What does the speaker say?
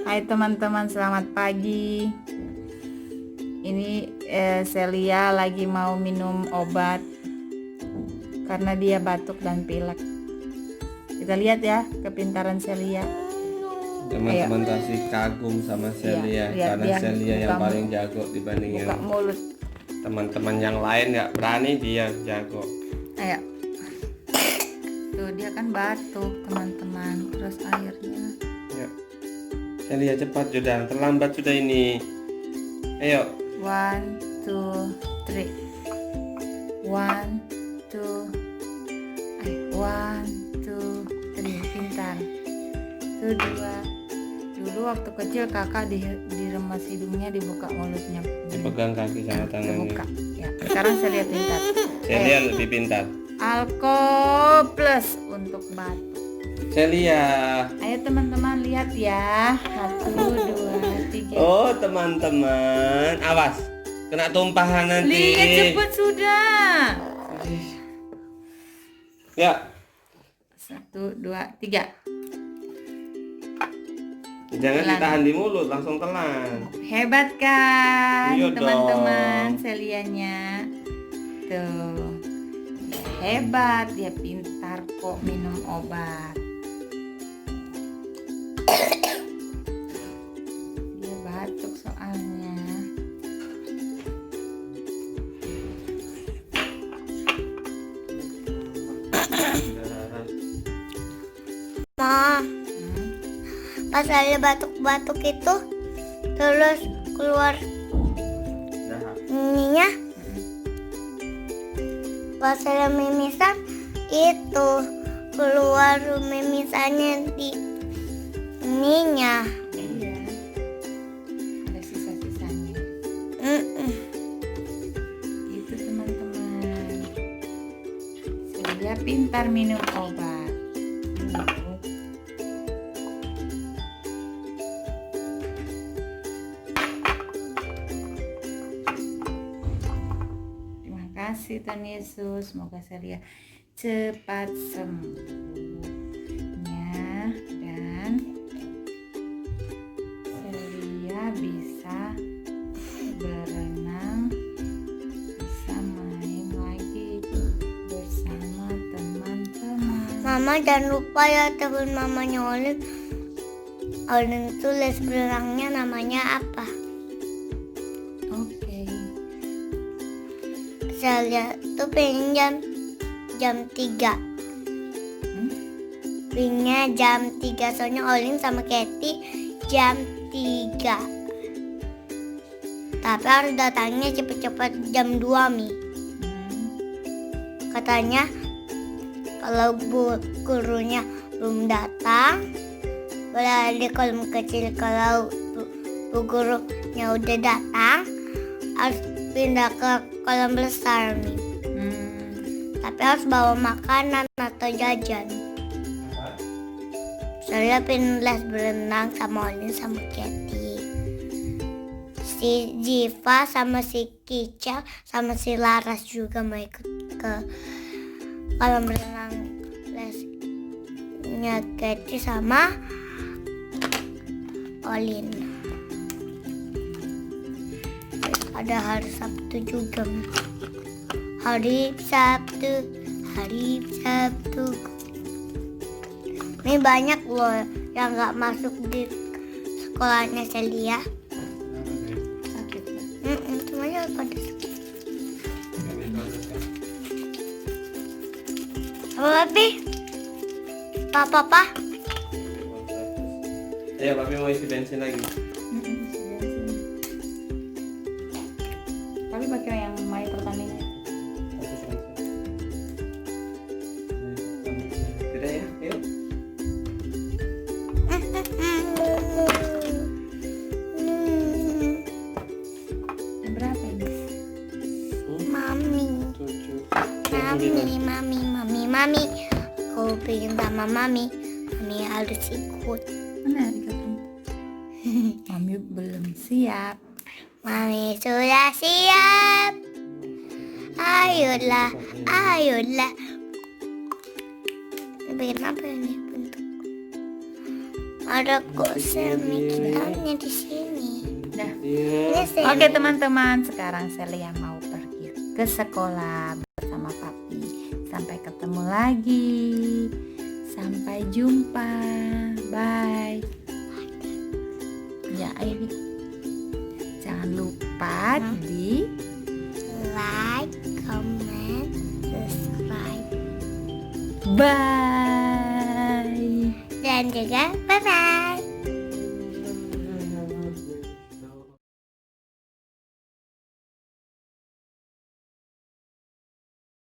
Hai teman-teman, selamat pagi. Ini Celia lagi mau minum obat karena dia batuk dan pilek. Kita lihat ya kepintaran Celia. Teman-teman pasti kagum sama Celia karena Celia yang paling jago dibanding buka yang mulut. teman-teman yang lain nggak berani, dia jago. Ayo. Tuh dia kan batuk teman-teman, terus airnya. Ya. Celia cepat, sudah terlambat sudah ini. Ayo. 1, 2, 3. 1, 2. 1, 2, 3. Pintar. Tuh 2. Dulu waktu kecil kakak diremas hidungnya, dibuka mulutnya. Dipegang kaki sama tangannya. Dibuka. Ya. Sekarang Celia pintar. Celia lebih pintar. Alko plus untuk batuk. Celia. Ayo teman-teman lihat ya. 1, 2, 3. Oh teman-teman, awas kena tumpahan nanti. Lihat cepat sudah. Ya. 1, 2, 3. Jangan ditahan di mulut, langsung telan. Hebat kan Iya teman-teman, dong. Celianya. Tuh. Hebat, dia pintar kok minum obat. Dia batuk soalnya. Ma, pas saya batuk-batuk itu terus keluar ininya, pas saya mimisan itu keluar mimisannya di ininya. Iya. Ada sisa-sisanya. Itu teman-teman. Celia pintar minum obat. Terima kasih Tuhan Yesus, semoga Celia cepat sembuhnya dan Celia bisa berenang, bisa main lagi bersama teman-teman. Mama jangan lupa ya telepon mamanya Olin. Olin itu les berenangnya namanya apa? Oke. Saya tuh pengen jam 3. Pengennya jam 3 soalnya Olin sama Katy jam 3. Tapi harus datangnya cepet-cepet jam 2 Mi. Katanya kalau gurunya belum datang boleh di kolom kecil, kalau bu gurunya udah datang harus pindah ke kolam besar Mi. Tapi harus bawa makanan atau jajan. Saya pengen les berenang sama Olin sama Katy. Si Jiva sama si Kicau sama si Laras juga mau ikut ke kolam renang lesnya Katy sama Olin. Ada hari Sabtu juga. Hari Sabtu. Ini banyak loh yang nggak masuk di sekolahnya Celia. Sakit ya? Semuanya pada sakit. Apa Papi? Papa? Ayo papi mau isi bensin lagi. Tapi pakai yang My Pertamina. Sudah ya, yuk. Yang berapa ini? Mami. Aku pengen sama Mami. Mami harus ikut. Mana dikatakan? Mami belum siap. Mami sudah siap. Ayolah. Bikin apa ini bentuk? Ada kok semikitannya di sini. Dah. Iya. Ini semi. Oke teman-teman, sekarang Celia mau pergi ke sekolah bersama papi. Sampai ketemu lagi. Sampai jumpa. Bye. Ya, ayo. Jangan lupa di Like, comment, subscribe, bye. dan juga bye-bye.